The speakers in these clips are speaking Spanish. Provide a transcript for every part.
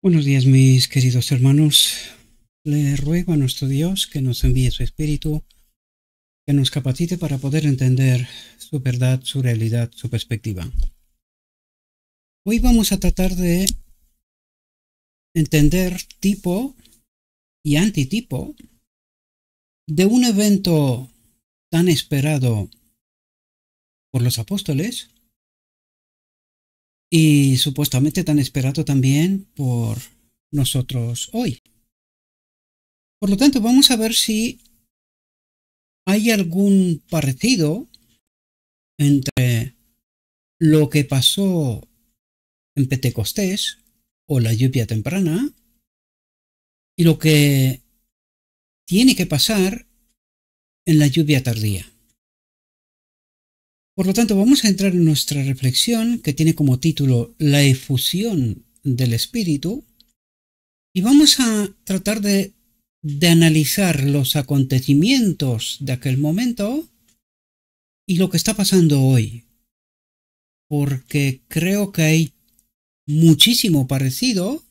Buenos días, mis queridos hermanos. Le ruego a nuestro Dios que nos envíe su Espíritu, que nos capacite para poder entender su verdad, su realidad, su perspectiva. Hoy vamos a tratar de entender tipo y antitipo de un evento tan esperado por los apóstoles y supuestamente tan esperado también por nosotros hoy. Por lo tanto, vamos a ver si hay algún parecido entre lo que pasó en Pentecostés o la lluvia temprana y lo que tiene que pasar en la lluvia tardía. Por lo tanto, vamos a entrar en nuestra reflexión que tiene como título La efusión del Espíritu y vamos a tratar de analizar los acontecimientos de aquel momento y lo que está pasando hoy, porque creo que hay muchísimo parecido,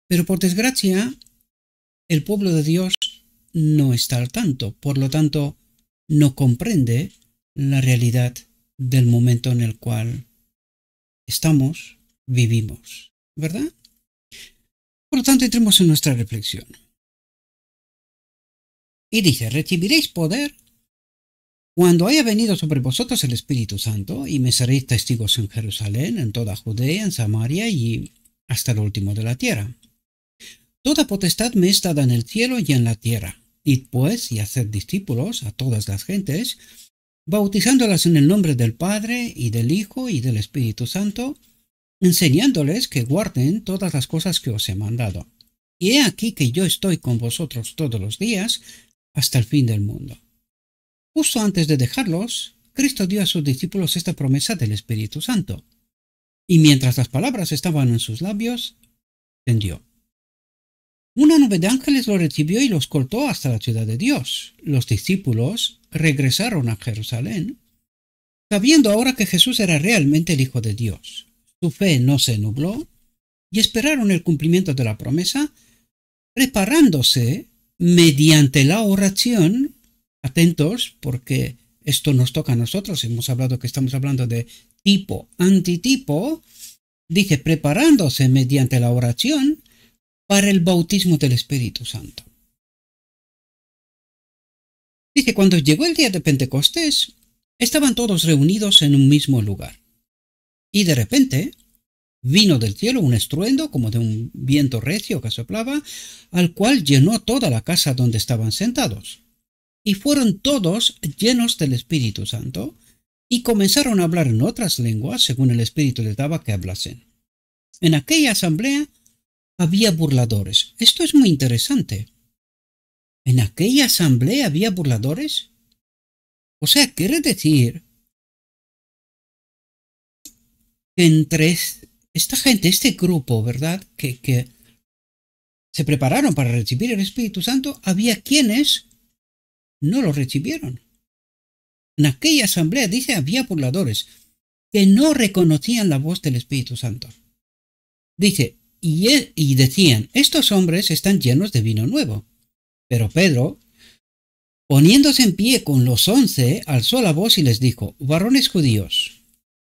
pero por desgracia el pueblo de Dios no está al tanto, por lo tanto no comprende la realidad del momento en el cual vivimos, ¿verdad? Por lo tanto, entremos en nuestra reflexión. Y dice, recibiréis poder cuando haya venido sobre vosotros el Espíritu Santo, y me seréis testigos en Jerusalén, en toda Judea, en Samaria y hasta lo último de la tierra. Toda potestad me es dada en el cielo y en la tierra. Id pues y haced discípulos a todas las gentes, bautizándolas en el nombre del Padre y del Hijo y del Espíritu Santo, enseñándoles que guarden todas las cosas que os he mandado. Y he aquí que yo estoy con vosotros todos los días hasta el fin del mundo. Justo antes de dejarlos, Cristo dio a sus discípulos esta promesa del Espíritu Santo. Y mientras las palabras estaban en sus labios, descendió. Una nube de ángeles lo recibió y los escoltó hasta la ciudad de Dios. Los discípulos regresaron a Jerusalén, sabiendo ahora que Jesús era realmente el Hijo de Dios. Su fe no se nubló y esperaron el cumplimiento de la promesa, preparándose mediante la oración. Atentos, porque esto nos toca a nosotros. Hemos hablado que estamos hablando de tipo, antitipo. Dice, preparándose mediante la oración para el bautismo del Espíritu Santo. Dice, cuando llegó el día de Pentecostés, estaban todos reunidos en un mismo lugar. Y de repente vino del cielo un estruendo como de un viento recio que soplaba, al cual llenó toda la casa donde estaban sentados. Y fueron todos llenos del Espíritu Santo, y comenzaron a hablar en otras lenguas, según el Espíritu les daba que hablasen. En aquella asamblea había burladores. Esto es muy interesante. ¿En aquella asamblea había burladores? O sea, quiere decir que entre esta gente, este grupo, ¿verdad?, que se prepararon para recibir el Espíritu Santo, había quienes no lo recibieron. En aquella asamblea, dice, había burladores que no reconocían la voz del Espíritu Santo. Dice, y decían, estos hombres están llenos de vino nuevo. Pero Pedro, poniéndose en pie con los 11, alzó la voz y les dijo, varones judíos,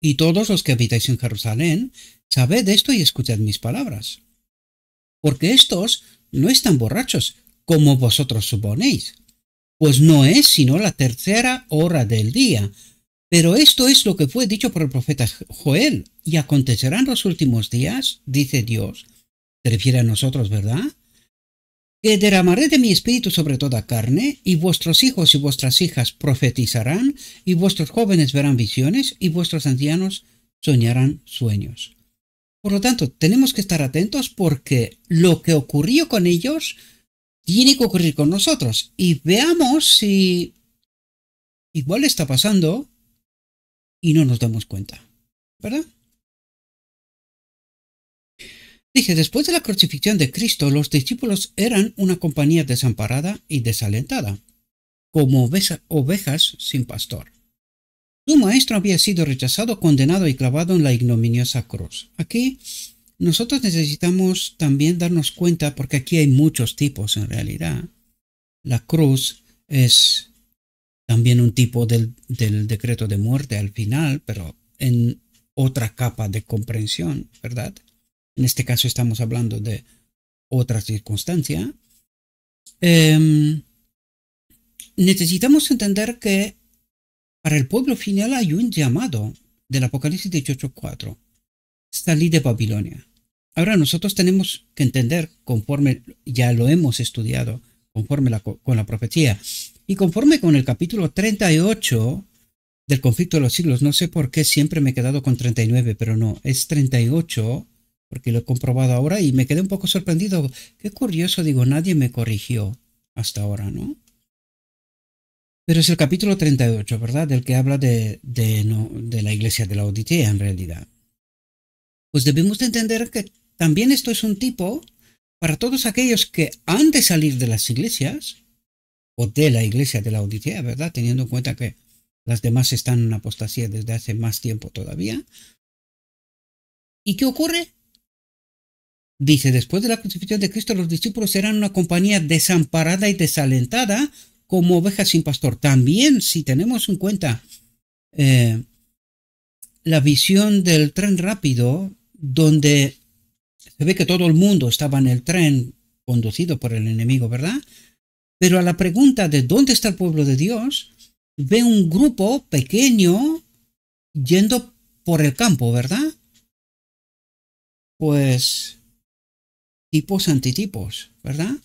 y todos los que habitáis en Jerusalén, sabed esto y escuchad mis palabras. Porque estos no están borrachos, como vosotros suponéis, pues no es sino la tercera hora del día. Pero esto es lo que fue dicho por el profeta Joel, y acontecerán los últimos días, dice Dios, se refiere a nosotros, ¿verdad?, que derramaré de mi espíritu sobre toda carne, y vuestros hijos y vuestras hijas profetizarán, y vuestros jóvenes verán visiones, y vuestros ancianos soñarán sueños. Por lo tanto, tenemos que estar atentos porque lo que ocurrió con ellos tiene que ocurrir con nosotros. Y veamos si igual está pasando y no nos damos cuenta, ¿verdad? Dice, después de la crucifixión de Cristo, los discípulos eran una compañía desamparada y desalentada, como ovejas sin pastor. Su maestro había sido rechazado, condenado y clavado en la ignominiosa cruz. Aquí nosotros necesitamos también darnos cuenta, porque aquí hay muchos tipos en realidad. La cruz es también un tipo del decreto de muerte al final, pero en otra capa de comprensión, ¿verdad? En este caso estamos hablando de otra circunstancia. Necesitamos entender que para el pueblo final hay un llamado del Apocalipsis 18:4. Salí de Babilonia. Ahora nosotros tenemos que entender, conforme ya lo hemos estudiado, conforme con la profecía, y conforme con el capítulo 38 del conflicto de los siglos. No sé por qué siempre me he quedado con 39, pero no, es 38, porque lo he comprobado ahora y me quedé un poco sorprendido. Qué curioso, digo, nadie me corrigió hasta ahora, ¿no? Pero es el capítulo 38, ¿verdad? Del que habla de la iglesia de Laodicea, en realidad. Pues debemos de entender que también esto es un tipo para todos aquellos que han de salir de las iglesias, o de la iglesia de Laodicea, ¿verdad? Teniendo en cuenta que las demás están en apostasía desde hace más tiempo todavía. ¿Y qué ocurre? Dice, después de la crucifixión de Cristo, los discípulos eran una compañía desamparada y desalentada, como ovejas sin pastor. También, si tenemos en cuenta la visión del tren rápido, donde se ve que todo el mundo estaba en el tren conducido por el enemigo, ¿verdad? Pero a la pregunta de ¿dónde está el pueblo de Dios?, ve un grupo pequeño yendo por el campo, ¿verdad? Pues tipos antitipos, ¿verdad?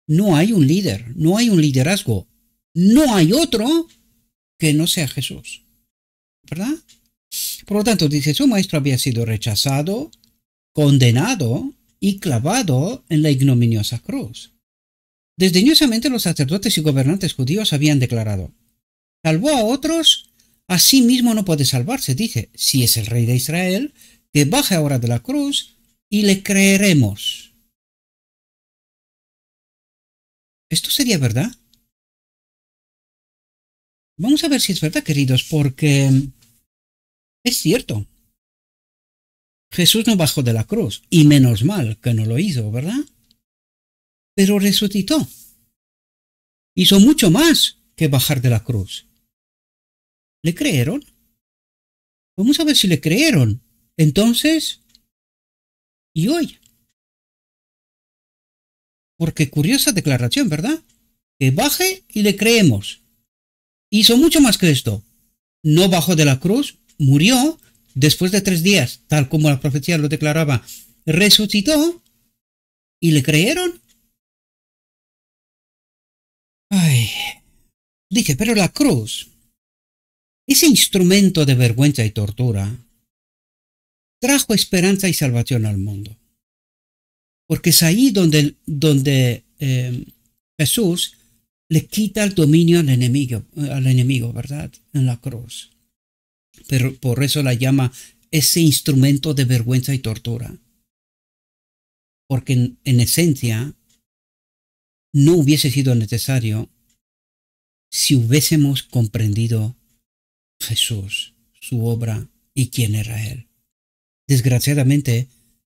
No hay un líder, no hay un liderazgo, no hay otro que no sea Jesús, ¿verdad? Por lo tanto, dice, su maestro había sido rechazado, condenado y clavado en la ignominiosa cruz. Desdeñosamente los sacerdotes y gobernantes judíos habían declarado, salvó a otros, a sí mismo no puede salvarse, dice, si es el rey de Israel, que baje ahora de la cruz y le creeremos. ¿Esto sería verdad? Vamos a ver si es verdad, queridos, porque es cierto. Jesús no bajó de la cruz, y menos mal que no lo hizo, ¿verdad? Pero resucitó. Hizo mucho más que bajar de la cruz. ¿Le creyeron? Vamos a ver si le creyeron. Entonces, ¿y hoy? Porque curiosa declaración, ¿verdad? Que baje y le creemos. Hizo mucho más que esto. No bajó de la cruz, murió después de 3 días, tal como la profecía lo declaraba. Resucitó y le creyeron. Ay, dice, pero la cruz, ese instrumento de vergüenza y tortura, trajo esperanza y salvación al mundo. Porque es ahí donde Jesús le quita el dominio al enemigo, ¿verdad? En la cruz. Pero por eso la llama ese instrumento de vergüenza y tortura. Porque en esencia no hubiese sido necesario si hubiésemos comprendido Jesús, su obra y quién era Él. Desgraciadamente,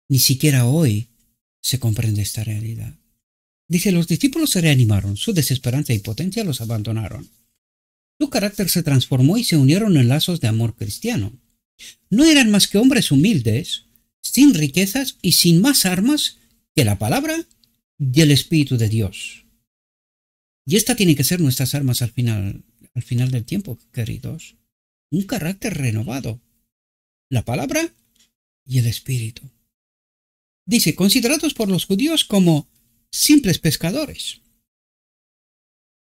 ni siquiera hoy se comprende esta realidad. Dice, los discípulos se reanimaron, su desesperanza y potencia los abandonaron. Su carácter se transformó y se unieron en lazos de amor cristiano. No eran más que hombres humildes, sin riquezas y sin más armas que la palabra y el Espíritu de Dios. Y esta tiene que ser nuestras armas al final del tiempo, queridos. Un carácter renovado. La palabra y el Espíritu. Dice, considerados por los judíos como simples pescadores.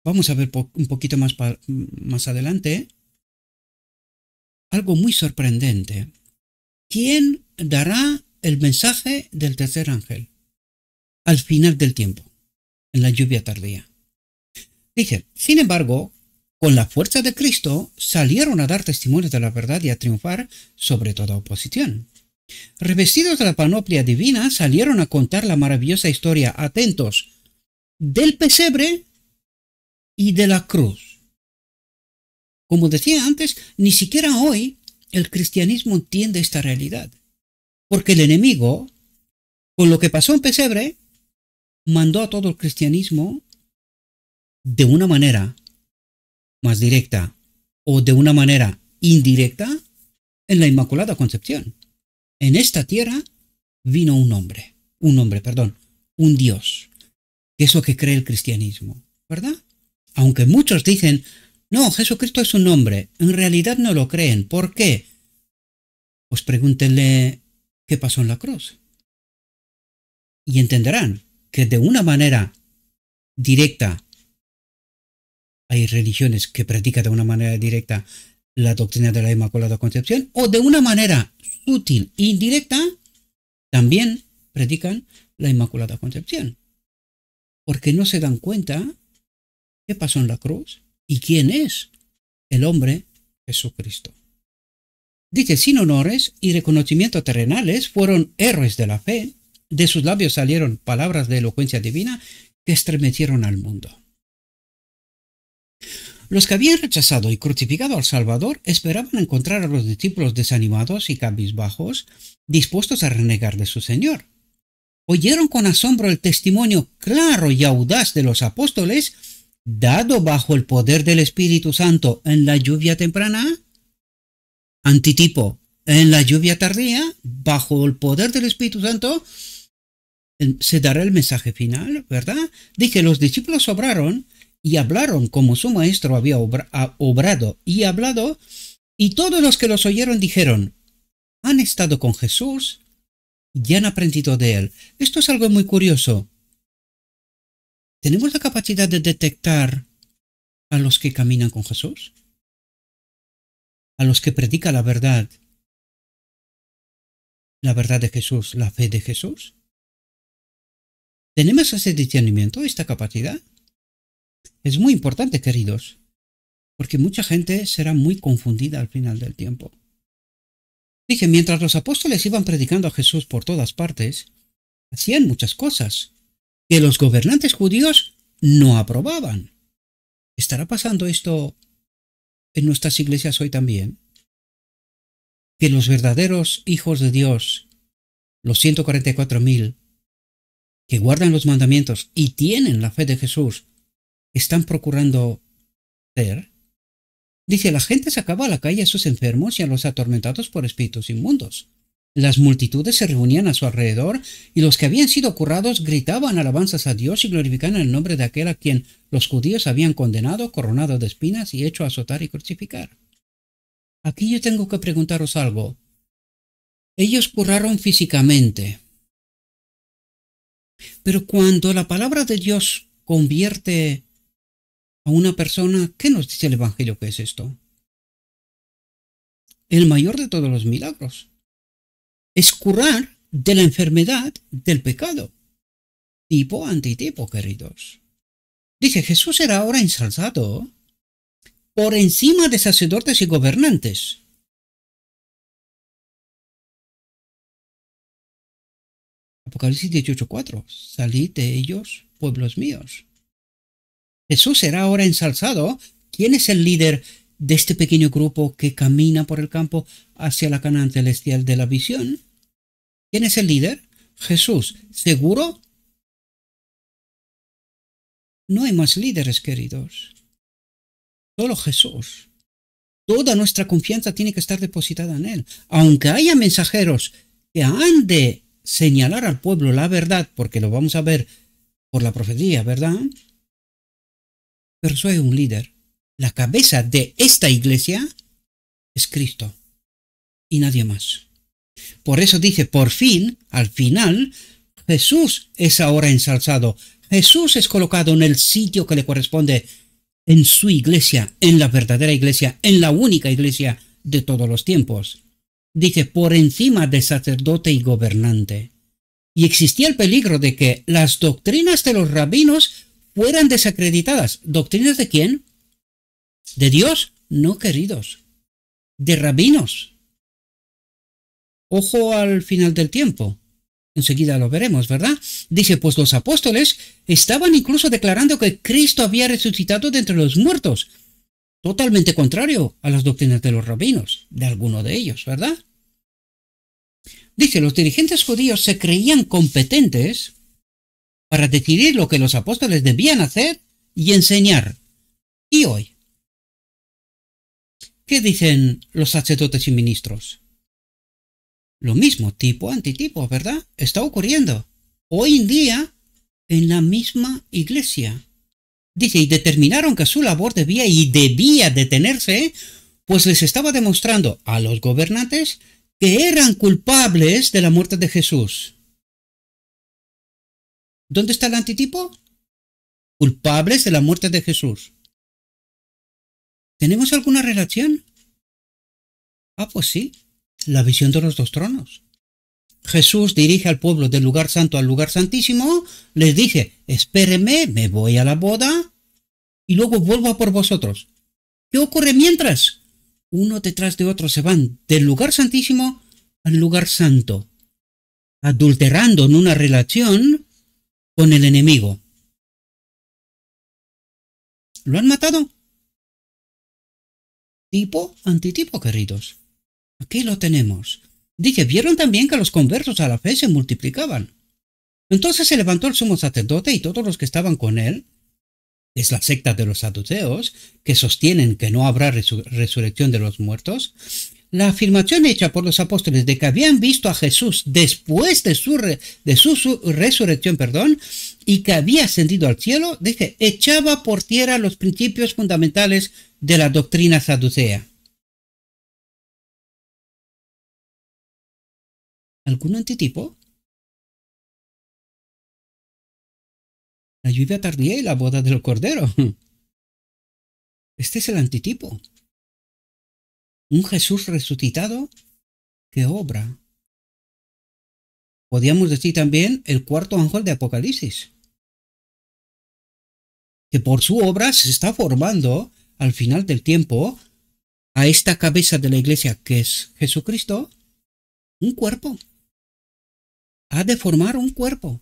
Vamos a ver un poquito más adelante algo muy sorprendente. ¿Quién dará el mensaje del tercer ángel al final del tiempo, en la lluvia tardía? Dice, sin embargo, con la fuerza de Cristo salieron a dar testimonio de la verdad y a triunfar sobre toda oposición. Revestidos de la panoplia divina, salieron a contar la maravillosa historia, atentos, del pesebre y de la cruz. Como decía antes, ni siquiera hoy el cristianismo entiende esta realidad, porque el enemigo con lo que pasó en Pesebre, mandó a todo el cristianismo de una manera más directa o de una manera indirecta en la Inmaculada Concepción. En esta tierra vino un Dios, que es lo que cree el cristianismo, ¿verdad? Aunque muchos dicen, no, Jesucristo es un hombre, en realidad no lo creen. ¿Por qué? Pues pregúntenle qué pasó en la cruz. Y entenderán que de una manera directa, hay religiones que predican de una manera directa la doctrina de la Inmaculada Concepción, o de una manera sutil e indirecta, también predican la Inmaculada Concepción. Porque no se dan cuenta qué pasó en la cruz y quién es el hombre Jesucristo. Dice, sin honores y reconocimiento terrenales, fueron héroes de la fe, de sus labios salieron palabras de elocuencia divina que estremecieron al mundo. Los que habían rechazado y crucificado al Salvador esperaban encontrar a los discípulos desanimados y cabizbajos, dispuestos a renegar de su Señor. Oyeron con asombro el testimonio claro y audaz de los apóstoles, dado bajo el poder del Espíritu Santo en la lluvia temprana, antitipo, en la lluvia tardía, bajo el poder del Espíritu Santo, se dará el mensaje final, ¿verdad? Dice, los discípulos obraron y hablaron como su maestro había obrado y hablado, y todos los que los oyeron dijeron, han estado con Jesús y han aprendido de él. Esto es algo muy curioso. ¿Tenemos la capacidad de detectar a los que caminan con Jesús? ¿A los que predican la verdad de Jesús, la fe de Jesús? ¿Tenemos ese discernimiento, esta capacidad? Es muy importante, queridos, porque mucha gente será muy confundida al final del tiempo. Dije, mientras los apóstoles iban predicando a Jesús por todas partes, hacían muchas cosas que los gobernantes judíos no aprobaban. ¿Estará pasando esto en nuestras iglesias hoy también? Que los verdaderos hijos de Dios, los 144.000, que guardan los mandamientos y tienen la fe de Jesús, están procurando ser. Dice, la gente sacaba a la calle a sus enfermos y a los atormentados por espíritus inmundos. Las multitudes se reunían a su alrededor y los que habían sido curados gritaban alabanzas a Dios y glorificaban el nombre de aquel a quien los judíos habían condenado, coronado de espinas y hecho azotar y crucificar. Aquí yo tengo que preguntaros algo. Ellos curaron físicamente, pero cuando la palabra de Dios convierte a una persona, ¿qué nos dice el Evangelio que es esto? El mayor de todos los milagros es curar de la enfermedad del pecado. Tipo antitipo, queridos. Dice, Jesús era ahora ensalzado por encima de sacerdotes y gobernantes. Apocalipsis 18:4. Salid de ellos, pueblos míos. Jesús será ahora ensalzado. ¿Quién es el líder de este pequeño grupo que camina por el campo hacia la Canaán celestial de la visión? ¿Quién es el líder? Jesús. ¿Seguro? No hay más líderes, queridos. Solo Jesús. Toda nuestra confianza tiene que estar depositada en Él. Aunque haya mensajeros que han de señalar al pueblo la verdad, porque lo vamos a ver por la profecía, ¿verdad? Pero soy un líder. La cabeza de esta iglesia es Cristo y nadie más. Por eso dice, por fin, al final, Jesús es ahora ensalzado. Jesús es colocado en el sitio que le corresponde en su iglesia, en la verdadera iglesia, en la única iglesia de todos los tiempos. Dice, por encima de sacerdote y gobernante. Y existía el peligro de que las doctrinas de los rabinos fueran desacreditadas. ¿Doctrinas de quién? ¿De Dios? No, queridos. De rabinos. Ojo al final del tiempo. Enseguida lo veremos, ¿verdad? Dice, pues los apóstoles estaban incluso declarando que Cristo había resucitado de entre los muertos. Totalmente contrario a las doctrinas de los rabinos, de alguno de ellos, ¿verdad? Dice, los dirigentes judíos se creían competentes para decidir lo que los apóstoles debían hacer y enseñar. ¿Y hoy? ¿Qué dicen los sacerdotes y ministros? Lo mismo, tipo antitipo, ¿verdad? Está ocurriendo hoy en día en la misma iglesia. Dice, y determinaron que su labor debía detenerse, pues les estaba demostrando a los gobernantes que eran culpables de la muerte de Jesús. ¿Dónde está el antitipo? Culpables de la muerte de Jesús. ¿Tenemos alguna relación? Ah, pues sí, la visión de los dos tronos. Jesús dirige al pueblo del lugar santo al lugar santísimo, les dice, espérenme, me voy a la boda y luego vuelvo a por vosotros. ¿Qué ocurre mientras? Uno detrás de otro se van del lugar santísimo al lugar santo, adulterando en una relación con el enemigo. ¿Lo han matado? Tipo, antitipo, queridos. Aquí lo tenemos. Dice, vieron también que los conversos a la fe se multiplicaban. Entonces se levantó el sumo sacerdote y todos los que estaban con él, es la secta de los saduceos, que sostienen que no habrá resurrección de los muertos. La afirmación hecha por los apóstoles de que habían visto a Jesús después de su resurrección, y que había ascendido al cielo, dice, echaba por tierra los principios fundamentales de la doctrina saducea. ¿Algún antitipo? La lluvia tardía y la boda del cordero. Este es el antitipo. Un Jesús resucitado que obra. Podríamos decir también el cuarto ángel de Apocalipsis, que por su obra se está formando al final del tiempo a esta cabeza de la iglesia que es Jesucristo, un cuerpo. Ha de formar un cuerpo.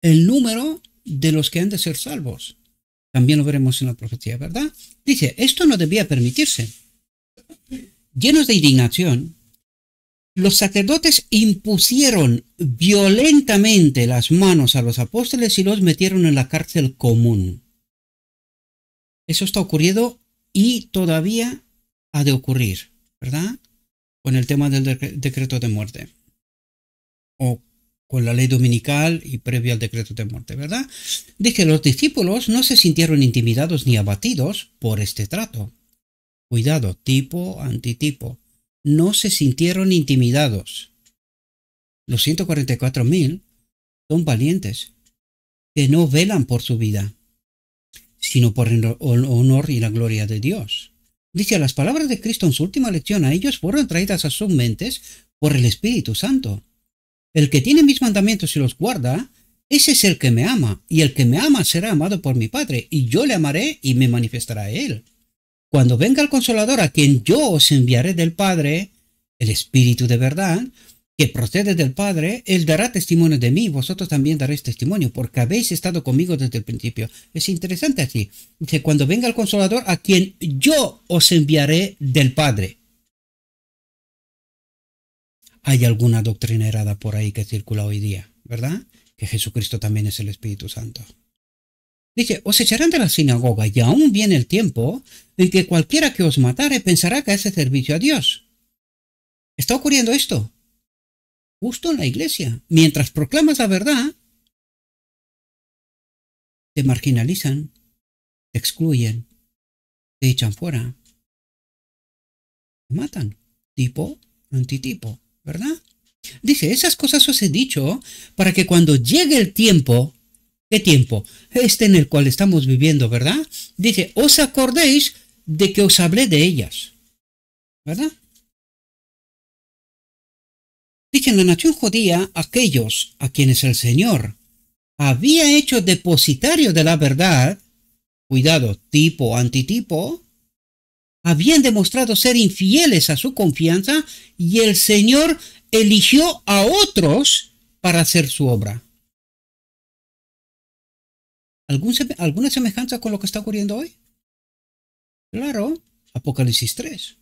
El número de los que han de ser salvos. También lo veremos en la profecía, ¿verdad? Dice, esto no debía permitirse. Llenos de indignación, los sacerdotes impusieron violentamente las manos a los apóstoles y los metieron en la cárcel común. Eso está ocurriendo y todavía ha de ocurrir, ¿verdad? Con el tema del decreto de muerte. O con la ley dominical y previo al decreto de muerte, ¿verdad? Dice, los discípulos no se sintieron intimidados ni abatidos por este trato. Cuidado, tipo, antitipo. No se sintieron intimidados. Los 144.000 son valientes, que no velan por su vida, sino por el honor y la gloria de Dios. Dice, las palabras de Cristo en su última lección a ellos fueron traídas a sus mentes por el Espíritu Santo. El que tiene mis mandamientos y los guarda, ese es el que me ama, y el que me ama será amado por mi Padre, y yo le amaré y me manifestará a él. Cuando venga el Consolador, a quien yo os enviaré del Padre, el Espíritu de verdad, que procede del Padre, él dará testimonio de mí, vosotros también daréis testimonio, porque habéis estado conmigo desde el principio. Es interesante así. Dice, cuando venga el Consolador, a quien yo os enviaré del Padre. Hay alguna doctrina errada por ahí que circula hoy día, ¿verdad? Que Jesucristo también es el Espíritu Santo. Dice, os echarán de la sinagoga y aún viene el tiempo en que cualquiera que os matare pensará que hace servicio a Dios. ¿Está ocurriendo esto? Justo en la iglesia. Mientras proclamas la verdad, te marginalizan, te excluyen, te echan fuera, te matan. Tipo, antitipo, ¿verdad? Dice, esas cosas os he dicho para que cuando llegue el tiempo, ¿qué tiempo? Este en el cual estamos viviendo, ¿verdad? Dice, os acordéis de que os hablé de ellas, ¿verdad? Dice, en la nación judía, aquellos a quienes el Señor había hecho depositario de la verdad, cuidado, tipo, antitipo, habían demostrado ser infieles a su confianza y el Señor eligió a otros para hacer su obra. ¿Alguna semejanza con lo que está ocurriendo hoy? Claro, Apocalipsis 3.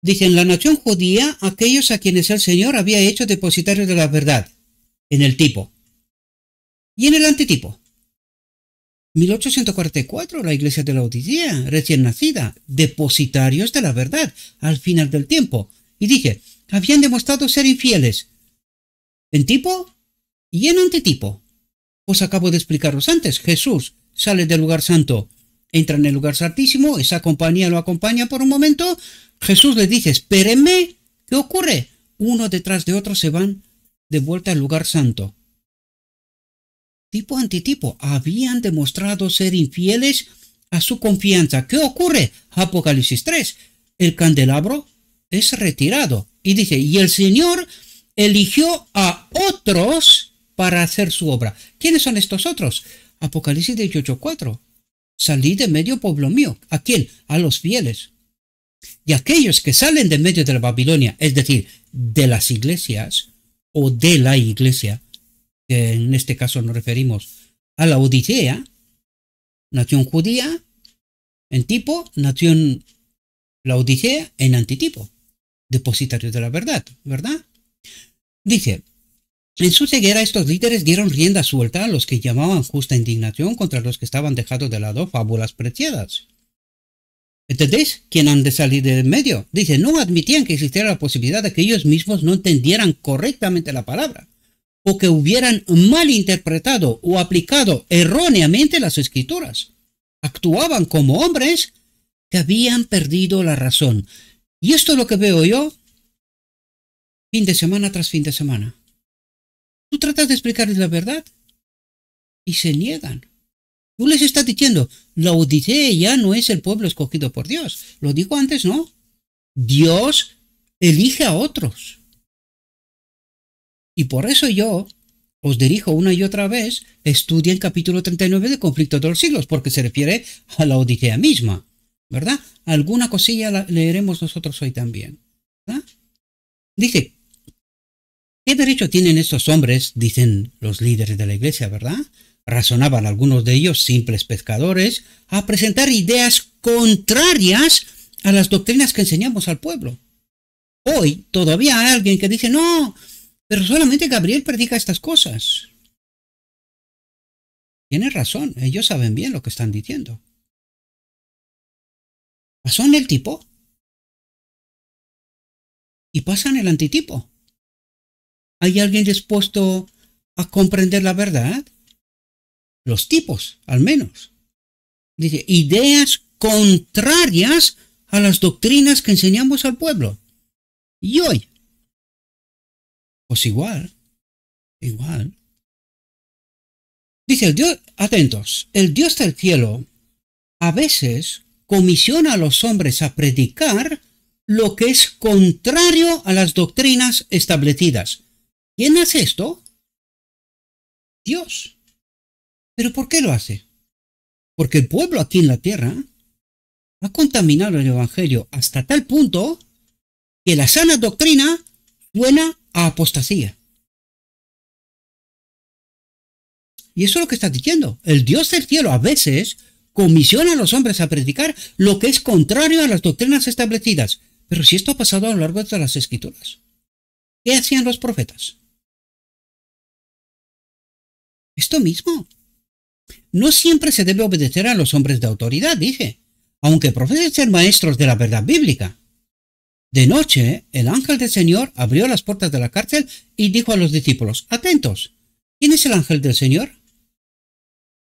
Dice, en la nación judía, aquellos a quienes el Señor había hecho depositarios de la verdad, en el tipo. Y en el antitipo. 1844, la iglesia de la Odisea, recién nacida, depositarios de la verdad, al final del tiempo. Y dice, habían demostrado ser infieles, en tipo y en antitipo. Os acabo de explicaros antes, Jesús sale del lugar santo, entra en el lugar santísimo, esa compañía lo acompaña por un momento, Jesús le dice, espérenme, ¿qué ocurre? Uno detrás de otro se van de vuelta al lugar santo. Tipo antitipo, habían demostrado ser infieles a su confianza. ¿Qué ocurre? Apocalipsis 3, el candelabro es retirado. Y dice, y el Señor eligió a otros para hacer su obra. ¿Quiénes son estos otros? Apocalipsis 18:4. Salí de medio pueblo mío. ¿A quién? A los fieles. Y aquellos que salen de medio de la Babilonia, es decir, de las iglesias o de la iglesia, que en este caso nos referimos a la Odisea, nación judía, en tipo, nación la Odisea en antitipo, depositarios de la verdad, ¿verdad? Dice, en su ceguera estos líderes dieron rienda suelta a los que llamaban justa indignación contra los que estaban dejando de lado fábulas preciadas. ¿Entendéis? ¿Quién han de salir de medio? Dice, no admitían que existiera la posibilidad de que ellos mismos no entendieran correctamente la palabra, o que hubieran malinterpretado o aplicado erróneamente las escrituras. Actuaban como hombres que habían perdido la razón. Y esto es lo que veo yo fin de semana tras fin de semana. Tú tratas de explicarles la verdad y se niegan. Tú les estás diciendo, la Odisea ya no es el pueblo escogido por Dios. Lo digo antes, ¿no? Dios elige a otros. Y por eso yo os dirijo una y otra vez, estudien capítulo 39 de Conflicto de los Siglos, porque se refiere a la Odisea misma, ¿verdad? Alguna cosilla la leeremos nosotros hoy también, ¿verdad? Dice, ¿qué derecho tienen estos hombres, dicen los líderes de la iglesia, ¿verdad? Razonaban algunos de ellos, simples pescadores, a presentar ideas contrarias a las doctrinas que enseñamos al pueblo. Hoy todavía hay alguien que dice, no, pero solamente Gabriel predica estas cosas. Tienen razón, ellos saben bien lo que están diciendo. Pasan el tipo y pasan el antitipo. ¿Hay alguien dispuesto a comprender la verdad? Los tipos, al menos. Dice, ideas contrarias a las doctrinas que enseñamos al pueblo. Y hoy, pues igual. Dice el Dios, atentos, el Dios del cielo a veces comisiona a los hombres a predicar lo que es contrario a las doctrinas establecidas. ¿Quién hace esto? Dios. ¿Pero por qué lo hace? Porque el pueblo aquí en la tierra ha contaminado el evangelio hasta tal punto que la sana doctrina suena a apostasía. Y eso es lo que está diciendo. El Dios del cielo a veces comisiona a los hombres a predicar lo que es contrario a las doctrinas establecidas. Pero si esto ha pasado a lo largo de las escrituras, ¿qué hacían los profetas? Esto mismo. No siempre se debe obedecer a los hombres de autoridad, dice, aunque profesen ser maestros de la verdad bíblica. De noche, el ángel del Señor abrió las puertas de la cárcel y dijo a los discípulos, atentos, ¿quién es el ángel del Señor?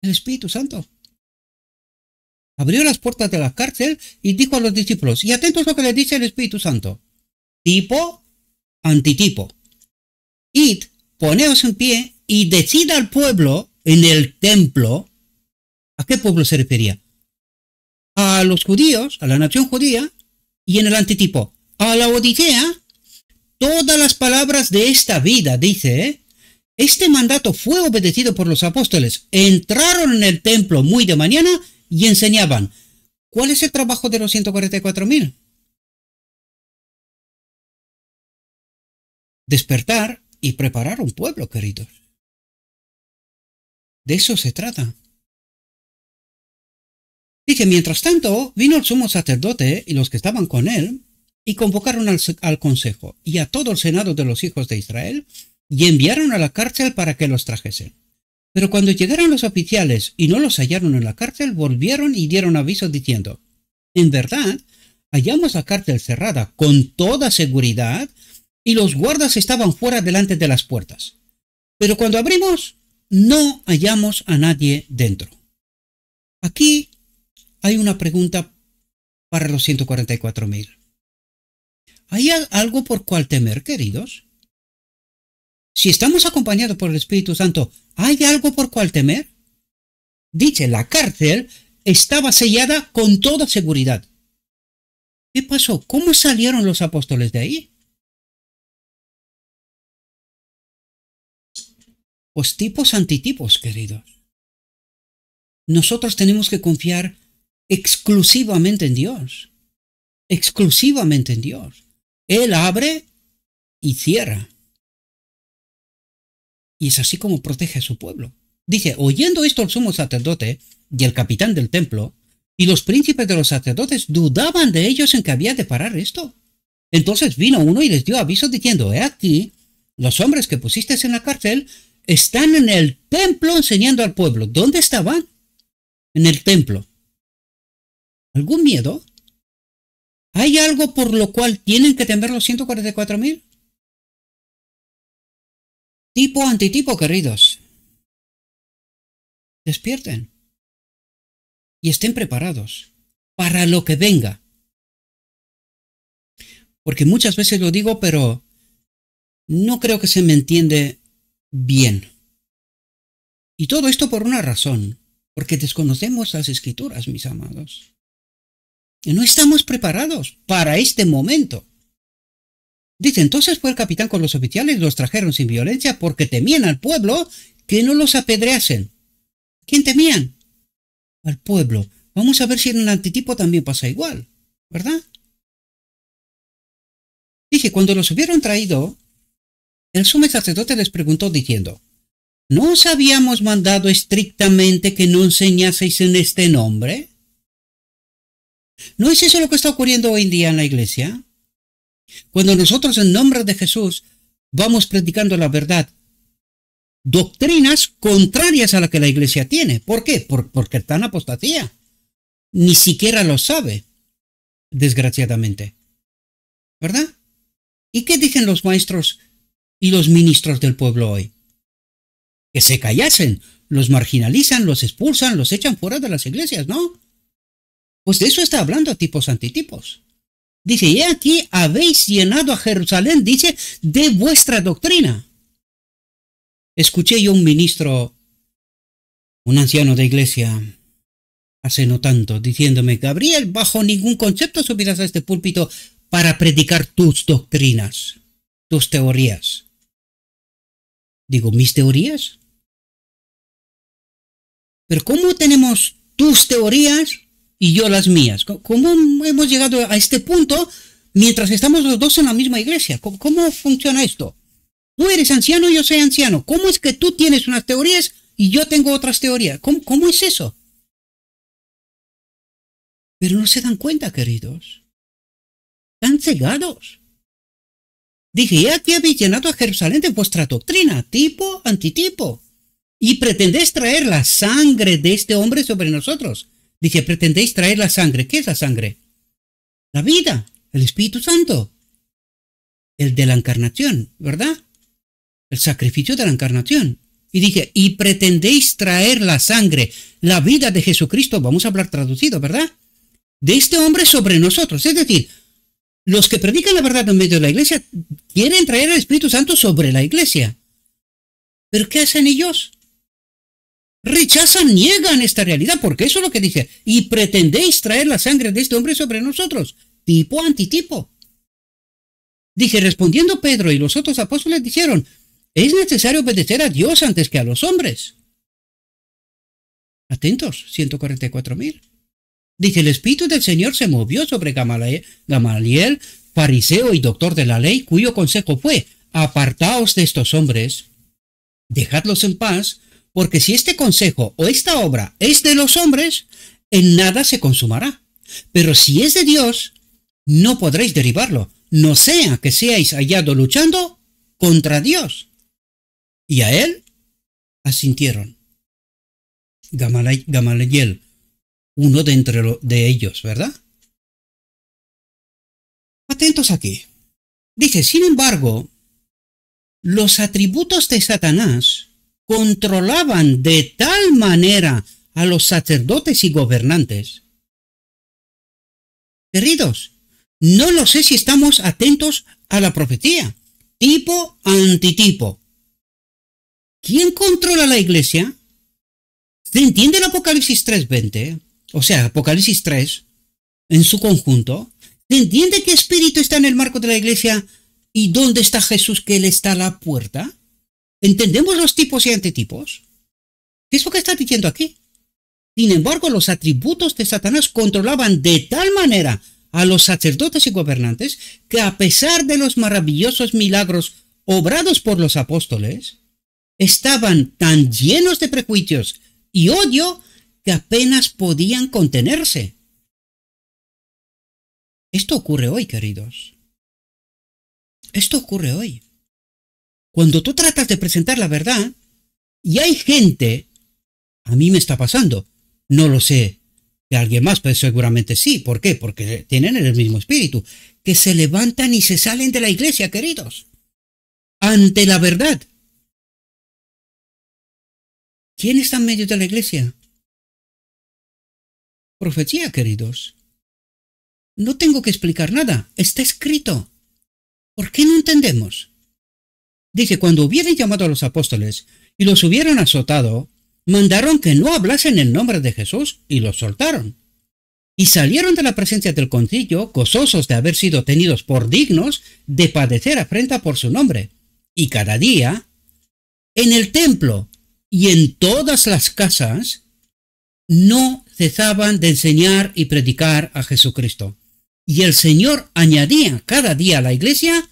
El Espíritu Santo. Abrió las puertas de la cárcel y dijo a los discípulos, y atentos lo que le dice el Espíritu Santo, tipo, antitipo. Id, poneos en pie y decid al pueblo en el templo. ¿A qué pueblo se refería? A los judíos, a la nación judía, y en el antitipo, a la Odisea, todas las palabras de esta vida, dice, este mandato fue obedecido por los apóstoles. Entraron en el templo muy de mañana y enseñaban. ¿Cuál es el trabajo de los 144.000? Despertar y preparar un pueblo, queridos. De eso se trata. Dice, mientras tanto, vino el sumo sacerdote y los que estaban con él, y convocaron al consejo y a todo el senado de los hijos de Israel y enviaron a la cárcel para que los trajesen. Pero cuando llegaron los oficiales y no los hallaron en la cárcel, volvieron y dieron aviso diciendo: en verdad, hallamos la cárcel cerrada con toda seguridad y los guardas estaban fuera delante de las puertas. Pero cuando abrimos, no hallamos a nadie dentro. Aquí hay una pregunta para los 144,000. ¿Hay algo por cual temer, queridos? Si estamos acompañados por el Espíritu Santo, ¿hay algo por cual temer? Dice, la cárcel estaba sellada con toda seguridad. ¿Qué pasó? ¿Cómo salieron los apóstoles de ahí? Pues tipos antitipos, queridos. Nosotros tenemos que confiar exclusivamente en Dios. Exclusivamente en Dios. Él abre y cierra. Y es así como protege a su pueblo. Dice, oyendo esto el sumo sacerdote y el capitán del templo y los príncipes de los sacerdotes dudaban de ellos en que había de parar esto. Entonces vino uno y les dio aviso diciendo, he aquí, los hombres que pusisteis en la cárcel están en el templo enseñando al pueblo. ¿Dónde estaban? En el templo. ¿Algún miedo? ¿Hay algo por lo cual tienen que temer los 144,000? Tipo antitipo, queridos. Despierten. Y estén preparados para lo que venga. Porque muchas veces lo digo, pero no creo que se me entiende bien. Y todo esto por una razón. Porque desconocemos las Escrituras, mis amados. Y no estamos preparados para este momento. Dice, entonces fue el capitán con los oficiales y los trajeron sin violencia porque temían al pueblo que no los apedreasen. ¿Quién temían? Al pueblo. Vamos a ver si en el antitipo también pasa igual, ¿verdad? Dice, cuando los hubieron traído, el sumo sacerdote les preguntó diciendo, ¿no os habíamos mandado estrictamente que no enseñaseis en este nombre? ¿No es eso lo que está ocurriendo hoy en día en la iglesia? Cuando nosotros en nombre de Jesús vamos predicando la verdad, doctrinas contrarias a la que la iglesia tiene. ¿Por qué? Porque está en apostasía. Ni siquiera lo sabe, desgraciadamente. ¿Verdad? ¿Y qué dicen los maestros y los ministros del pueblo hoy? Que se callasen, los marginalizan, los expulsan, los echan fuera de las iglesias, ¿no? Pues de eso está hablando tipos antitipos. Dice, y aquí habéis llenado a Jerusalén, dice, de vuestra doctrina. Escuché yo un ministro, un anciano de iglesia, hace no tanto, diciéndome, Gabriel, bajo ningún concepto subirás a este púlpito para predicar tus doctrinas, tus teorías. Digo, ¿mis teorías? Pero ¿cómo tenemos tus teorías y yo las mías? ¿Cómo hemos llegado a este punto mientras estamos los dos en la misma iglesia? ¿Cómo funciona esto? Tú eres anciano y yo soy anciano. ¿Cómo es que tú tienes unas teorías y yo tengo otras teorías? ¿Cómo es eso? Pero no se dan cuenta, queridos. Están cegados. Dije, y aquí habéis llenado a Jerusalén de vuestra doctrina, tipo, antitipo. Y pretendéis traer la sangre de este hombre sobre nosotros. Dice, pretendéis traer la sangre. ¿Qué es la sangre? La vida, el Espíritu Santo. El de la encarnación, ¿verdad? El sacrificio de la encarnación. Y dije, y pretendéis traer la sangre, la vida de Jesucristo, vamos a hablar traducido, ¿verdad? De este hombre sobre nosotros. Es decir, los que predican la verdad en medio de la iglesia quieren traer el Espíritu Santo sobre la iglesia. ¿Pero qué hacen ellos? Rechazan, niegan esta realidad, porque eso es lo que dice. Y pretendéis traer la sangre de este hombre sobre nosotros. Tipo, antitipo. Dice, respondiendo Pedro y los otros apóstoles dijeron, es necesario obedecer a Dios antes que a los hombres. Atentos, 144,000. Dice, el Espíritu del Señor se movió sobre Gamaliel, fariseo y doctor de la ley, cuyo consejo fue, apartaos de estos hombres, dejadlos en paz, porque si este consejo o esta obra es de los hombres, en nada se consumará. Pero si es de Dios, no podréis derribarlo, no sea que seáis hallados luchando contra Dios. Y a él asintieron. Gamaliel, uno de ellos, ¿verdad? Atentos aquí. Dice, sin embargo, los atributos de Satanás controlaban de tal manera a los sacerdotes y gobernantes. Queridos, no lo sé si estamos atentos a la profecía, tipo antitipo. ¿Quién controla la iglesia? ¿Se entiende el Apocalipsis 3:20? O sea, Apocalipsis 3 en su conjunto. ¿Se entiende qué espíritu está en el marco de la iglesia y dónde está Jesús, que él está a la puerta? ¿Entendemos los tipos y antitipos? ¿Qué es lo que está diciendo aquí? Sin embargo, los atributos de Satanás controlaban de tal manera a los sacerdotes y gobernantes que, a pesar de los maravillosos milagros obrados por los apóstoles, estaban tan llenos de prejuicios y odio que apenas podían contenerse. Esto ocurre hoy, queridos. Esto ocurre hoy. Cuando tú tratas de presentar la verdad, y hay gente, a mí me está pasando, no lo sé de alguien más, pero seguramente sí. ¿Por qué? Porque tienen el mismo espíritu, que se levantan y se salen de la iglesia, queridos, ante la verdad. ¿Quién está en medio de la iglesia? Profecía, queridos. No tengo que explicar nada, está escrito. ¿Por qué no entendemos? Dice, cuando hubieran llamado a los apóstoles y los hubieran azotado, mandaron que no hablasen el nombre de Jesús y los soltaron. Y salieron de la presencia del concilio, gozosos de haber sido tenidos por dignos de padecer afrenta por su nombre. Y cada día, en el templo y en todas las casas, no cesaban de enseñar y predicar a Jesucristo. Y el Señor añadía cada día a la iglesia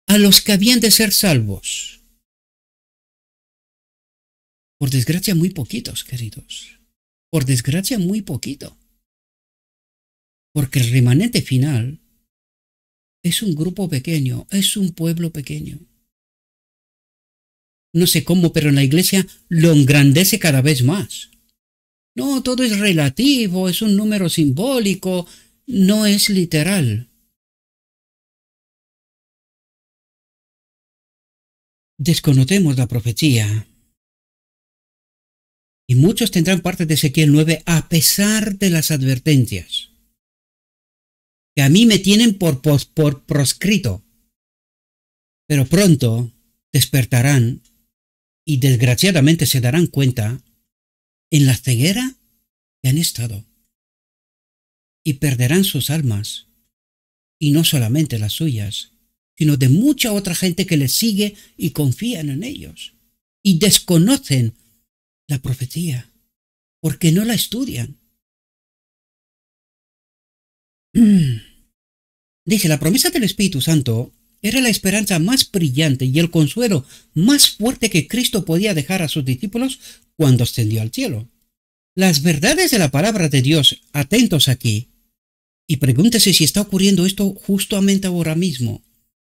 a los que habían de ser salvos. Por desgracia, muy poquitos, queridos. Por desgracia, muy poquito. Porque el remanente final es un grupo pequeño, es un pueblo pequeño. No sé cómo, pero en la iglesia lo engrandece cada vez más. No, todo es relativo, es un número simbólico, no es literal. Desconocemos la profecía. Y muchos tendrán parte de Ezequiel 9 a pesar de las advertencias, que a mí me tienen por proscrito. Pero pronto despertarán y desgraciadamente se darán cuenta en la ceguera que han estado. Y perderán sus almas. Y no solamente las suyas, sino de mucha otra gente que les sigue y confían en ellos. Y desconocen la profecía, porque no la estudian. Dice, la promesa del Espíritu Santo era la esperanza más brillante y el consuelo más fuerte que Cristo podía dejar a sus discípulos cuando ascendió al cielo. Las verdades de la palabra de Dios, atentos aquí, y pregúntese si está ocurriendo esto justamente ahora mismo.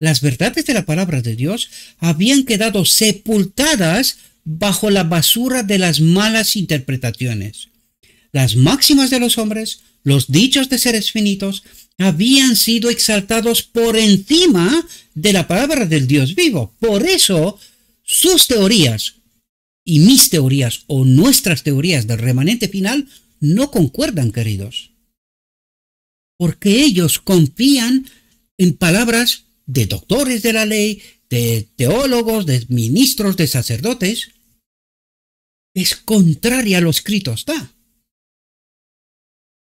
Las verdades de la palabra de Dios habían quedado sepultadas bajo la basura de las malas interpretaciones. Las máximas de los hombres, los dichos de seres finitos, habían sido exaltados por encima de la palabra del Dios vivo. Por eso, sus teorías y mis teorías o nuestras teorías del remanente final no concuerdan, queridos. Porque ellos confían en palabras de doctores de la ley, de teólogos, de ministros, de sacerdotes. Es contraria a lo escrito está.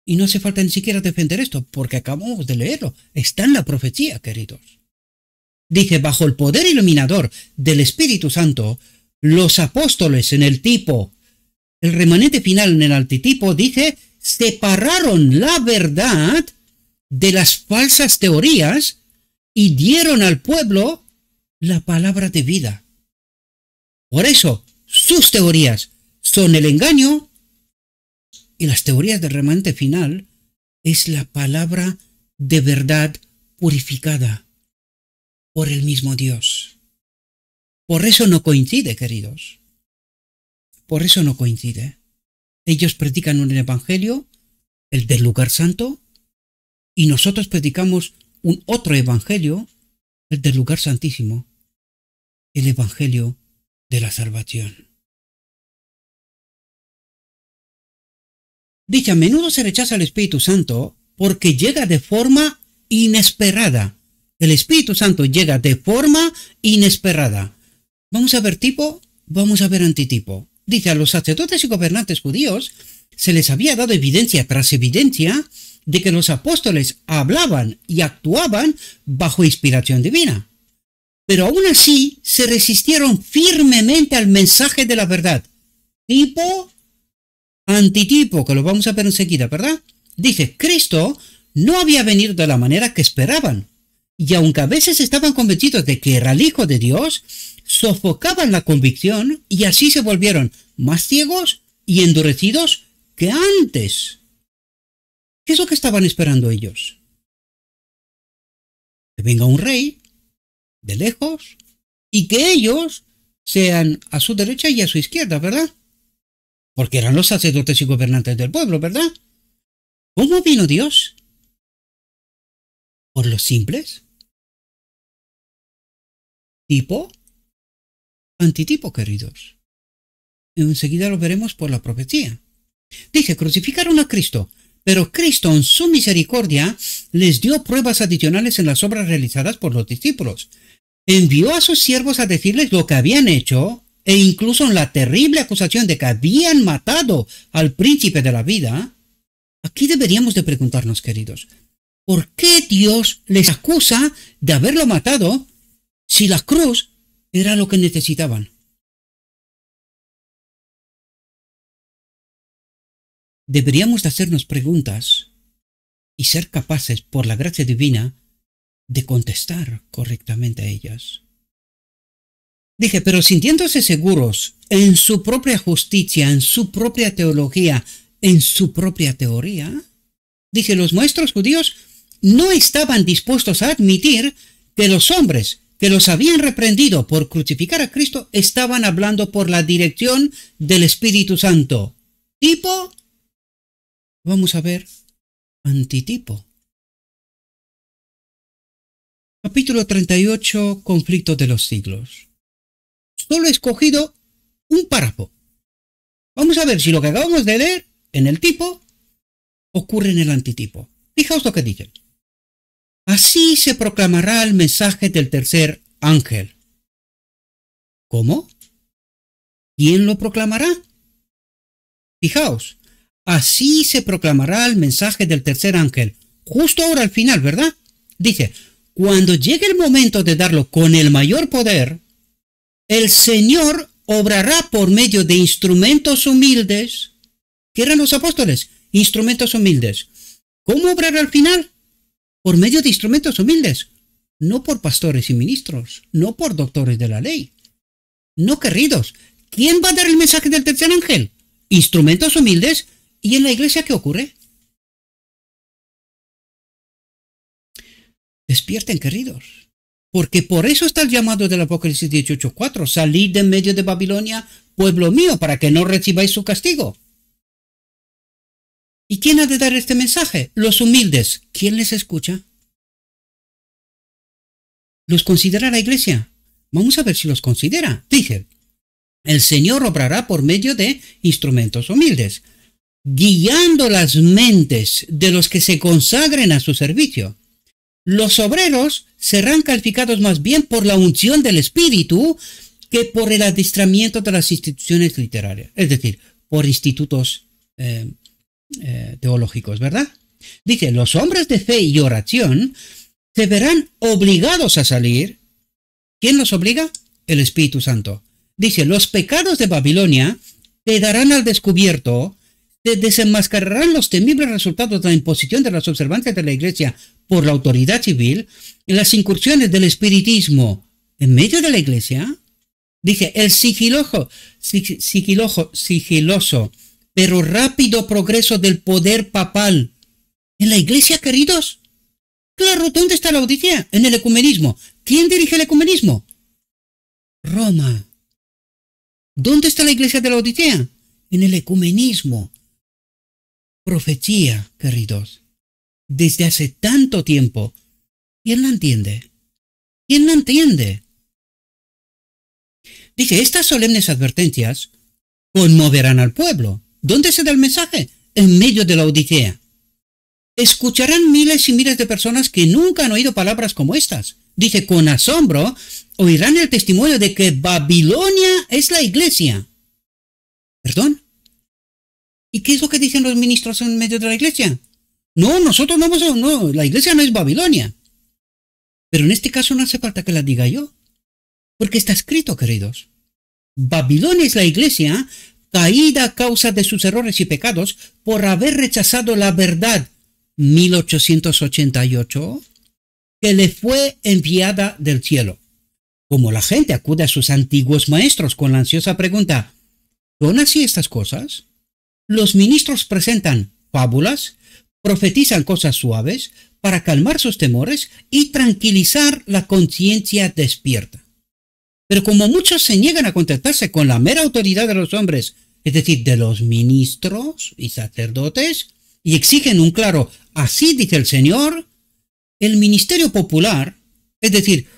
Y no hace falta ni siquiera defender esto, porque acabamos de leerlo. Está en la profecía, queridos. Dice, bajo el poder iluminador del Espíritu Santo, los apóstoles en el tipo, el remanente final en el antitipo, dice, separaron la verdad de las falsas teorías y dieron al pueblo la palabra de vida. Por eso, sus teorías son el engaño y las teorías del remanente final es la palabra de verdad purificada por el mismo Dios. Por eso no coincide, queridos. Por eso no coincide. Ellos predican un evangelio, el del lugar santo, y nosotros predicamos un otro evangelio, el del lugar santísimo, el evangelio de la salvación. Dice, a menudo se rechaza el Espíritu Santo porque llega de forma inesperada. El Espíritu Santo llega de forma inesperada. Vamos a ver tipo, vamos a ver antitipo. Dice, a los sacerdotes y gobernantes judíos se les había dado evidencia tras evidencia de que los apóstoles hablaban y actuaban bajo inspiración divina. Pero aún así se resistieron firmemente al mensaje de la verdad. Tipo, antitipo, que lo vamos a ver enseguida, ¿verdad? Dice, Cristo no había venido de la manera que esperaban. Y aunque a veces estaban convencidos de que era el Hijo de Dios, sofocaban la convicción y así se volvieron más ciegos y endurecidos que antes. ¿Qué es lo que estaban esperando ellos? Que venga un rey de lejos y que ellos sean a su derecha y a su izquierda, ¿verdad? Porque eran los sacerdotes y gobernantes del pueblo, ¿verdad? ¿Cómo vino Dios? ¿Por los simples? Tipo, antitipo, queridos. Enseguida lo veremos por la profecía. Dice, crucificaron a Cristo, pero Cristo en su misericordia les dio pruebas adicionales en las obras realizadas por los discípulos. Envió a sus siervos a decirles lo que habían hecho e incluso en la terrible acusación de que habían matado al príncipe de la vida. Aquí deberíamos de preguntarnos, queridos, ¿por qué Dios les acusa de haberlo matado si la cruz era lo que necesitaban? Deberíamos de hacernos preguntas y ser capaces, por la gracia divina, de contestar correctamente a ellas. Dije, pero sintiéndose seguros en su propia justicia, en su propia teología, en su propia teoría, dije, los maestros judíos no estaban dispuestos a admitir que los hombres que los habían reprendido por crucificar a Cristo estaban hablando por la dirección del Espíritu Santo. Tipo, vamos a ver, antitipo. Capítulo 38, conflicto de los siglos. Solo he escogido un párrafo. Vamos a ver si lo que acabamos de leer en el tipo ocurre en el antitipo. Fijaos lo que dicen. Así se proclamará el mensaje del tercer ángel. ¿Cómo? ¿Quién lo proclamará? Fijaos, así se proclamará el mensaje del tercer ángel. Justo ahora al final, ¿verdad? Dice, cuando llegue el momento de darlo con el mayor poder, el Señor obrará por medio de instrumentos humildes. ¿Qué eran los apóstoles? Instrumentos humildes. ¿Cómo obrará al final? Por medio de instrumentos humildes. No por pastores y ministros, no por doctores de la ley. No, queridos. ¿Quién va a dar el mensaje del tercer ángel? Instrumentos humildes. ¿Y en la iglesia qué ocurre? Despierten, queridos. Porque por eso está el llamado del Apocalipsis 18:4. Salid de en medio de Babilonia, pueblo mío, para que no recibáis su castigo. ¿Y quién ha de dar este mensaje? Los humildes. ¿Quién les escucha? ¿Los considera la iglesia? Vamos a ver si los considera. Dice, el Señor obrará por medio de instrumentos humildes, guiando las mentes de los que se consagren a su servicio. Los obreros serán calificados más bien por la unción del Espíritu que por el adiestramiento de las instituciones literarias, es decir, por institutos teológicos, ¿verdad? Dice, los hombres de fe y oración se verán obligados a salir. ¿Quién los obliga? El Espíritu Santo. Dice, los pecados de Babilonia quedarán al descubierto, se desenmascararán los temibles resultados de la imposición de las observancias de la Iglesia por la autoridad civil, las incursiones del espiritismo en medio de la Iglesia. Dice, el sigiloso, pero rápido progreso del poder papal en la Iglesia, queridos. Claro, ¿dónde está la Odisea? En el ecumenismo. ¿Quién dirige el ecumenismo? Roma. ¿Dónde está la iglesia de la Odisea? En el ecumenismo. Profecía, queridos. Desde hace tanto tiempo. ¿Quién la entiende? ¿Quién la entiende? Dice, estas solemnes advertencias conmoverán al pueblo. ¿Dónde se da el mensaje? En medio de la Odisea. Escucharán miles y miles de personas que nunca han oído palabras como estas. Dice, con asombro oirán el testimonio de que Babilonia es la iglesia. ¿Perdón? ¿Y qué es lo que dicen los ministros en medio de la iglesia? No, nosotros no, la iglesia no es Babilonia. Pero en este caso no hace falta que la diga yo. Porque está escrito, queridos. Babilonia es la iglesia caída a causa de sus errores y pecados por haber rechazado la verdad 1888 que le fue enviada del cielo. Como la gente acude a sus antiguos maestros con la ansiosa pregunta, ¿son así estas cosas? Los ministros presentan fábulas, profetizan cosas suaves para calmar sus temores y tranquilizar la conciencia despierta. Pero como muchos se niegan a contentarse con la mera autoridad de los hombres, es decir, de los ministros y sacerdotes, y exigen un claro «así dice el Señor», el ministerio popular, es decir,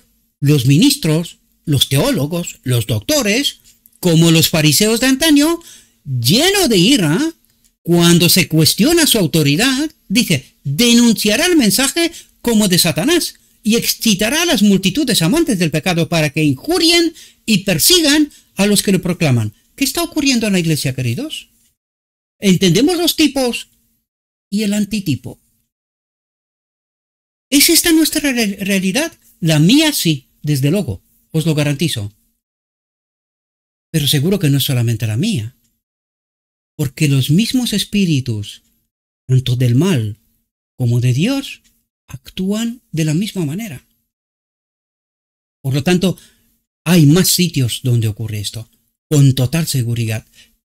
los ministros, los teólogos, los doctores, como los fariseos de antaño, lleno de ira, cuando se cuestiona su autoridad, dice, denunciará el mensaje como de Satanás y excitará a las multitudes amantes del pecado para que injurien y persigan a los que lo proclaman. ¿Qué está ocurriendo en la iglesia, queridos? ¿Entendemos los tipos y el antitipo? ¿Es esta nuestra realidad? La mía sí, desde luego, os lo garantizo. Pero seguro que no es solamente la mía. Porque los mismos espíritus, tanto del mal como de Dios, actúan de la misma manera. Por lo tanto, hay más sitios donde ocurre esto. Con total seguridad,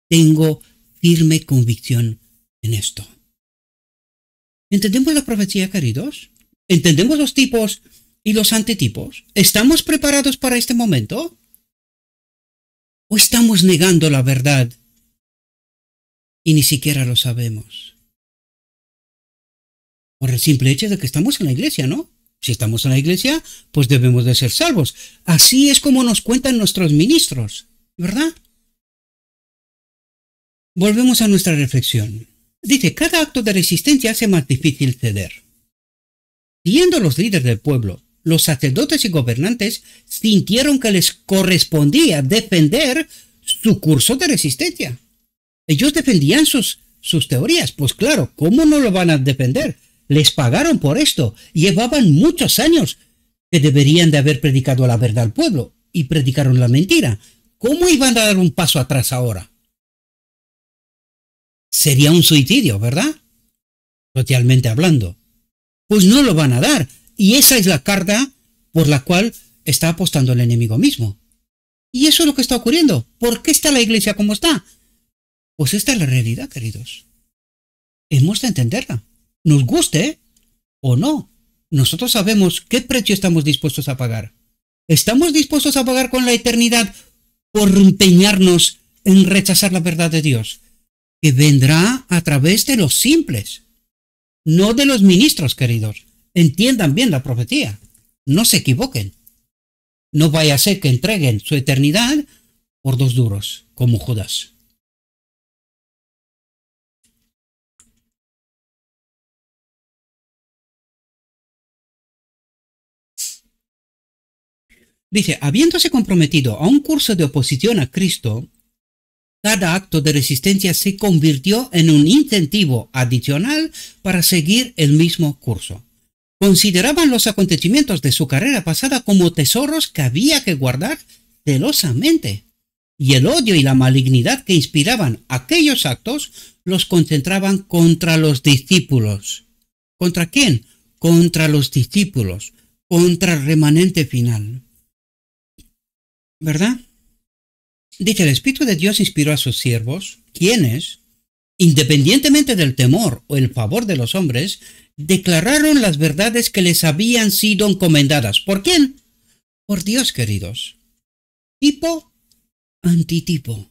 tengo firme convicción en esto. ¿Entendemos la profecía, queridos? ¿Entendemos los tipos y los antitipos? ¿Estamos preparados para este momento? ¿O estamos negando la verdad y ni siquiera lo sabemos? Por el simple hecho de que estamos en la iglesia, ¿no? Si estamos en la iglesia, pues debemos de ser salvos. Así es como nos cuentan nuestros ministros, ¿verdad? Volvemos a nuestra reflexión. Dice, cada acto de resistencia hace más difícil ceder. Siendo los líderes del pueblo, los sacerdotes y gobernantes sintieron que les correspondía defender su curso de resistencia. Ellos defendían sus teorías. Pues claro, ¿cómo no lo van a defender? Les pagaron por esto. Llevaban muchos años que deberían de haber predicado la verdad al pueblo y predicaron la mentira. ¿Cómo iban a dar un paso atrás ahora? Sería un suicidio, ¿verdad? Socialmente hablando. Pues no lo van a dar. Y esa es la carga por la cual está apostando el enemigo mismo. Y eso es lo que está ocurriendo. ¿Por qué está la iglesia como está? Pues esta es la realidad, queridos. Hemos de entenderla. Nos guste o no. Nosotros sabemos qué precio estamos dispuestos a pagar. ¿Estamos dispuestos a pagar con la eternidad por empeñarnos en rechazar la verdad de Dios? Que vendrá a través de los simples. No de los ministros, queridos. Entiendan bien la profecía. No se equivoquen. No vaya a ser que entreguen su eternidad por 2 duros, como Judas. Dice, habiéndose comprometido a un curso de oposición a Cristo, cada acto de resistencia se convirtió en un incentivo adicional para seguir el mismo curso. Consideraban los acontecimientos de su carrera pasada como tesoros que había que guardar celosamente, y el odio y la malignidad que inspiraban aquellos actos los concentraban contra los discípulos. ¿Contra quién? Contra los discípulos, contra el remanente final. ¿Verdad? Dice, el Espíritu de Dios inspiró a sus siervos, quienes, independientemente del temor o el favor de los hombres, declararon las verdades que les habían sido encomendadas. ¿Por quién? Por Dios, queridos. Tipo, antitipo.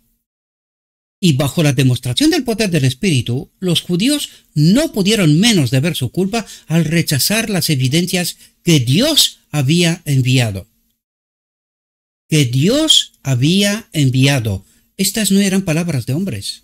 Y bajo la demostración del poder del Espíritu, los judíos no pudieron menos de ver su culpa al rechazar las evidencias que Dios había enviado. Que Dios había enviado. Estas no eran palabras de hombres.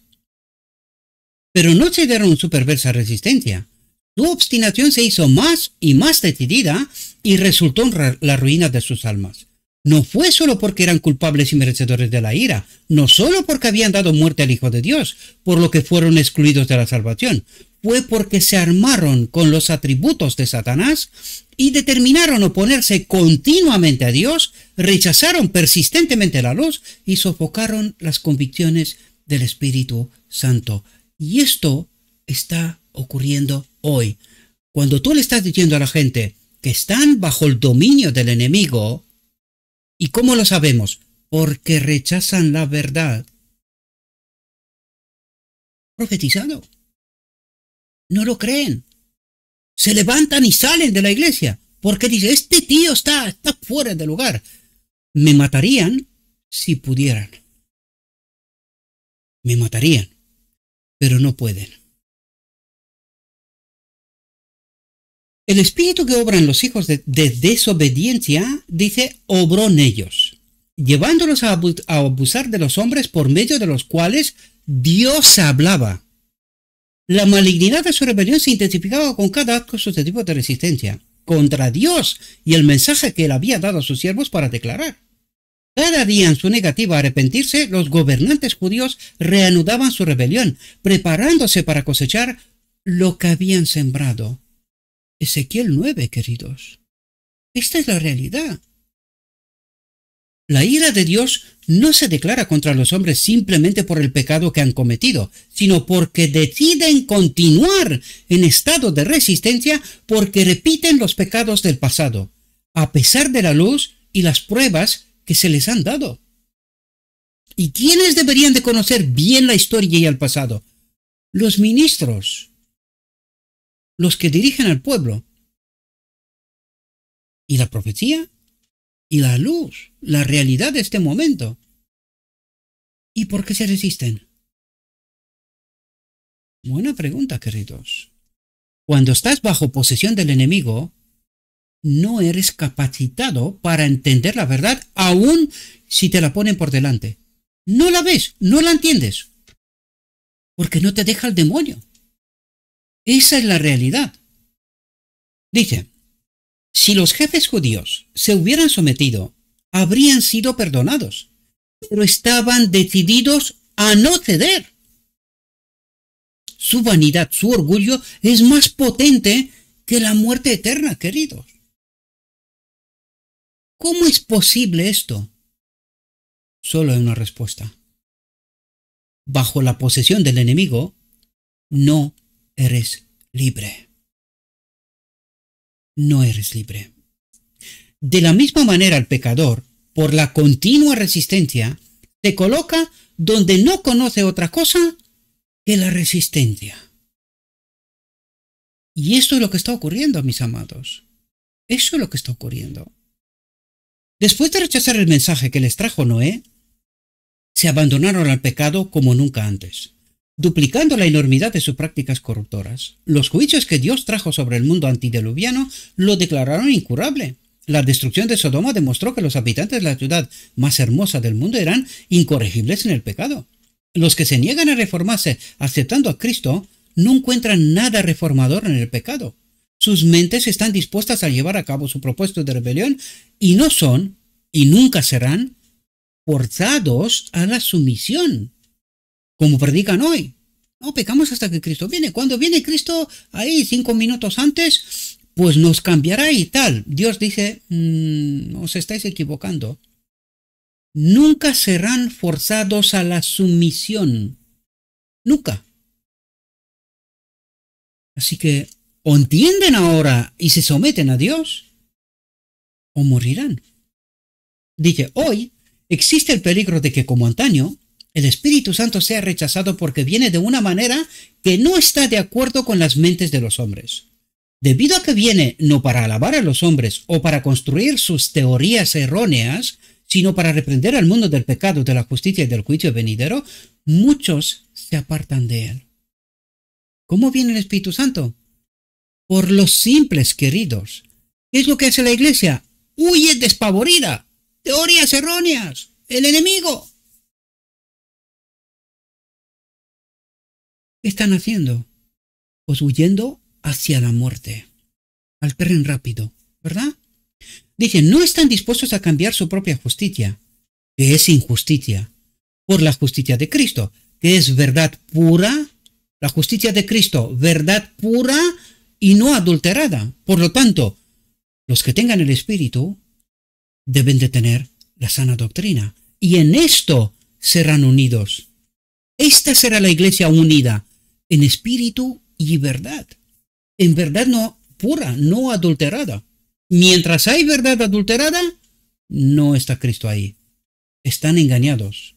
Pero no se dieron su perversa resistencia. Su obstinación se hizo más y más decidida y resultó en la ruina de sus almas. No fue solo porque eran culpables y merecedores de la ira, no solo porque habían dado muerte al Hijo de Dios, por lo que fueron excluidos de la salvación. Fue porque se armaron con los atributos de Satanás y determinaron oponerse continuamente a Dios, rechazaron persistentemente la luz y sofocaron las convicciones del Espíritu Santo. Y esto está ocurriendo hoy. Cuando tú le estás diciendo a la gente que están bajo el dominio del enemigo, ¿y cómo lo sabemos? Porque rechazan la verdad. Profetizado. No lo creen. Se levantan y salen de la iglesia porque dicen, este tío está fuera de lugar. Me matarían si pudieran. Me matarían, pero no pueden. El espíritu que obra en los hijos de desobediencia, dice, obró en ellos, llevándolos a abusar de los hombres por medio de los cuales Dios hablaba. La malignidad de su rebelión se intensificaba con cada acto sucesivo de resistencia contra Dios y el mensaje que él había dado a sus siervos para declarar. Cada día en su negativa a arrepentirse, los gobernantes judíos reanudaban su rebelión, preparándose para cosechar lo que habían sembrado. Ezequiel 9, queridos. Esta es la realidad. La ira de Dios no se declara contra los hombres simplemente por el pecado que han cometido, sino porque deciden continuar en estado de resistencia porque repiten los pecados del pasado, a pesar de la luz y las pruebas que se les han dado. ¿Y quiénes deberían de conocer bien la historia y el pasado? Los ministros, los que dirigen al pueblo. ¿Y la profecía? ¿Y la luz? La realidad de este momento. ¿Y por qué se resisten? Buena pregunta, queridos. Cuando estás bajo posesión del enemigo, no eres capacitado para entender la verdad, aun si te la ponen por delante. No la ves, no la entiendes, porque no te deja el demonio. Esa es la realidad. Dice, si los jefes judíos se hubieran sometido, habrían sido perdonados, pero estaban decididos a no ceder. Su vanidad, su orgullo es más potente que la muerte eterna, queridos. ¿Cómo es posible esto? Solo hay una respuesta. Bajo la posesión del enemigo, no eres libre. No eres libre. De la misma manera, el pecador, por la continua resistencia, se coloca donde no conoce otra cosa que la resistencia. Y esto es lo que está ocurriendo, mis amados. Eso es lo que está ocurriendo. Después de rechazar el mensaje que les trajo Noé, se abandonaron al pecado como nunca antes, duplicando la enormidad de sus prácticas corruptoras. Los juicios que Dios trajo sobre el mundo antediluviano lo declararon incurable. La destrucción de Sodoma demostró que los habitantes de la ciudad más hermosa del mundo eran incorregibles en el pecado. Los que se niegan a reformarse aceptando a Cristo no encuentran nada reformador en el pecado. Sus mentes están dispuestas a llevar a cabo su propósito de rebelión y no son, y nunca serán, forzados a la sumisión, como predican hoy. No, pecamos hasta que Cristo viene. Cuando viene Cristo, ahí 5 minutos antes, pues nos cambiará y tal. Dios dice, os estáis equivocando. Nunca serán forzados a la sumisión. Nunca. Así que, o entienden ahora y se someten a Dios, o morirán. Dice, hoy existe el peligro de que, como antaño, el Espíritu Santo sea rechazado porque viene de una manera que no está de acuerdo con las mentes de los hombres. Debido a que viene no para alabar a los hombres o para construir sus teorías erróneas, sino para reprender al mundo del pecado, de la justicia y del juicio venidero, muchos se apartan de él. ¿Cómo viene el Espíritu Santo? Por los simples, queridos. ¿Qué es lo que hace la iglesia? Huye despavorida. Teorías erróneas. El enemigo. ¿Qué están haciendo? Pues huyendo hacia la muerte. Al tren rápido, ¿verdad? Dicen, no están dispuestos a cambiar su propia justicia, que es injusticia, por la justicia de Cristo, que es verdad pura. La justicia de Cristo, verdad pura y no adulterada. Por lo tanto, los que tengan el Espíritu deben de tener la sana doctrina. Y en esto serán unidos. Esta será la iglesia unida en espíritu y verdad. En verdad no pura, no adulterada. Mientras hay verdad adulterada, no está Cristo ahí. Están engañados.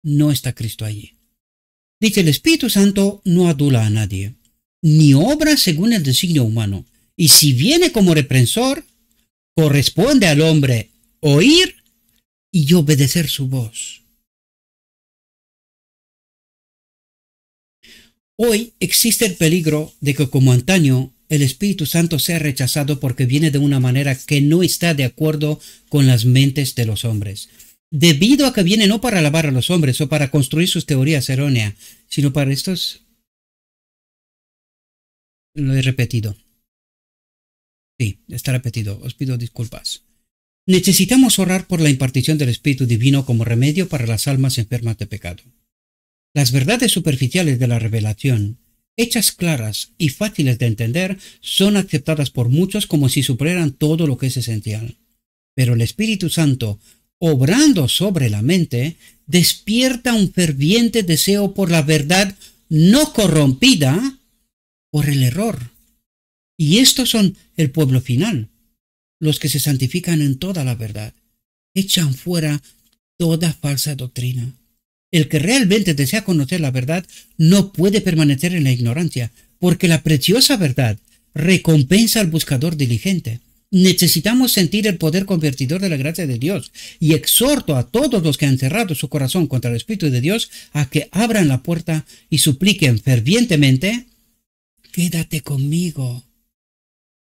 No está Cristo allí. Dice, el Espíritu Santo no adula a nadie, ni obra según el designio humano. Y si viene como reprensor, corresponde al hombre oír y obedecer su voz. Hoy existe el peligro de que, como antaño, el Espíritu Santo sea rechazado porque viene de una manera que no está de acuerdo con las mentes de los hombres. Debido a que viene no para alabar a los hombres o para construir sus teorías erróneas, sino para estos... Lo he repetido. Sí, está repetido. Os pido disculpas. Necesitamos orar por la impartición del Espíritu Divino como remedio para las almas enfermas de pecado. Las verdades superficiales de la revelación, hechas claras y fáciles de entender, son aceptadas por muchos como si superaran todo lo que es esencial. Pero el Espíritu Santo, obrando sobre la mente, despierta un ferviente deseo por la verdad no corrompida por el error. Y estos son el pueblo final, los que se santifican en toda la verdad, echan fuera toda falsa doctrina. El que realmente desea conocer la verdad no puede permanecer en la ignorancia, porque la preciosa verdad recompensa al buscador diligente. Necesitamos sentir el poder convertidor de la gracia de Dios, y exhorto a todos los que han cerrado su corazón contra el Espíritu de Dios a que abran la puerta y supliquen fervientemente: quédate conmigo.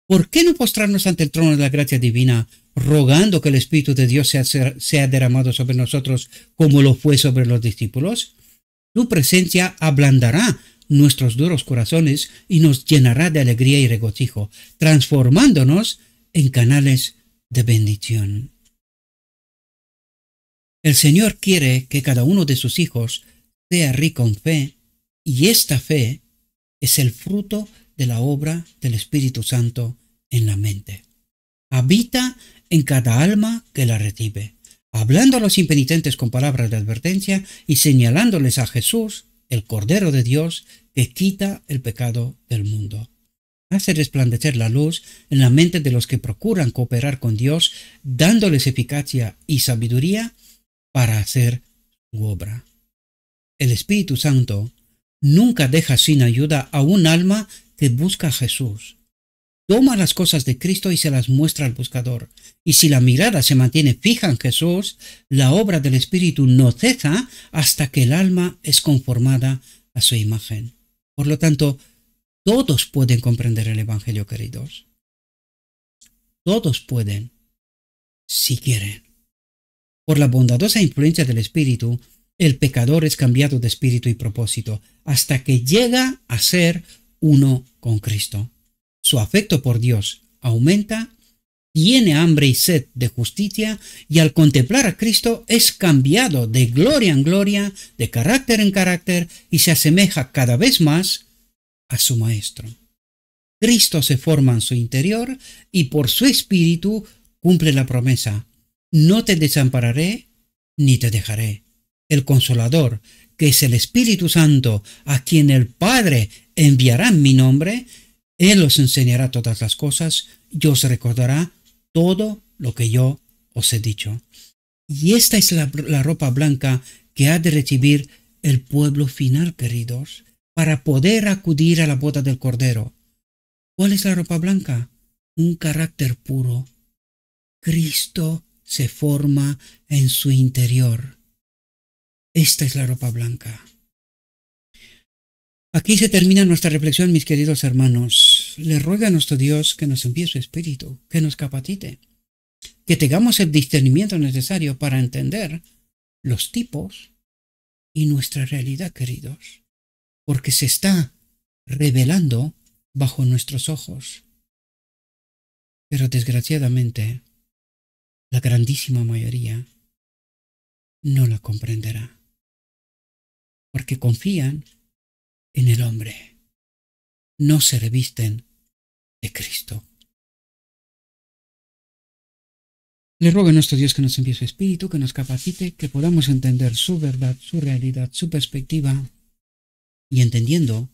¿Por qué no postrarnos ante el trono de la gracia divina, rogando que el Espíritu de Dios sea derramado sobre nosotros como lo fue sobre los discípulos? Su presencia ablandará nuestros duros corazones y nos llenará de alegría y regocijo, transformándonos en canales de bendición. El Señor quiere que cada uno de sus hijos sea rico en fe, y esta fe es el fruto de la obra del Espíritu Santo en la mente. Habita en cada alma que la recibe, hablando a los impenitentes con palabras de advertencia y señalándoles a Jesús, el Cordero de Dios, que quita el pecado del mundo. Hace resplandecer la luz en la mente de los que procuran cooperar con Dios, dándoles eficacia y sabiduría para hacer su obra. El Espíritu Santo nunca deja sin ayuda a un alma que busca a Jesús. Toma las cosas de Cristo y se las muestra al buscador. Y si la mirada se mantiene fija en Jesús, la obra del Espíritu no cesa hasta que el alma es conformada a su imagen. Por lo tanto, todos pueden comprender el Evangelio, queridos. Todos pueden, si quieren. Por la bondadosa influencia del Espíritu, el pecador es cambiado de espíritu y propósito hasta que llega a ser uno con Cristo. Su afecto por Dios aumenta, tiene hambre y sed de justicia, y al contemplar a Cristo es cambiado de gloria en gloria, de carácter en carácter, y se asemeja cada vez más a su Maestro. Cristo se forma en su interior y por su Espíritu cumple la promesa: no te desampararé ni te dejaré. El Consolador, que es el Espíritu Santo, a quien el Padre enviará en mi nombre, Él os enseñará todas las cosas y os recordará todo lo que yo os he dicho. Y esta es la ropa blanca que ha de recibir el pueblo final, queridos, para poder acudir a la boda del Cordero. ¿Cuál es la ropa blanca? Un carácter puro. Cristo se forma en su interior. Esta es la ropa blanca. Aquí se termina nuestra reflexión, mis queridos hermanos. Le ruego a nuestro Dios que nos envíe su Espíritu, que nos capacite, que tengamos el discernimiento necesario para entender los tipos y nuestra realidad, queridos, porque se está revelando bajo nuestros ojos. Pero desgraciadamente, la grandísima mayoría no la comprenderá, porque confían en el hombre, no se revisten de Cristo. Le ruego a nuestro Dios que nos envíe su Espíritu, que nos capacite, que podamos entender su verdad, su realidad, su perspectiva, y entendiendo,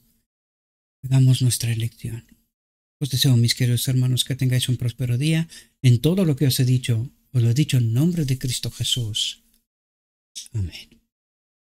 hagamos nuestra elección. Os deseo, mis queridos hermanos, que tengáis un próspero día. En todo lo que os he dicho, os lo he dicho en nombre de Cristo Jesús. Amén.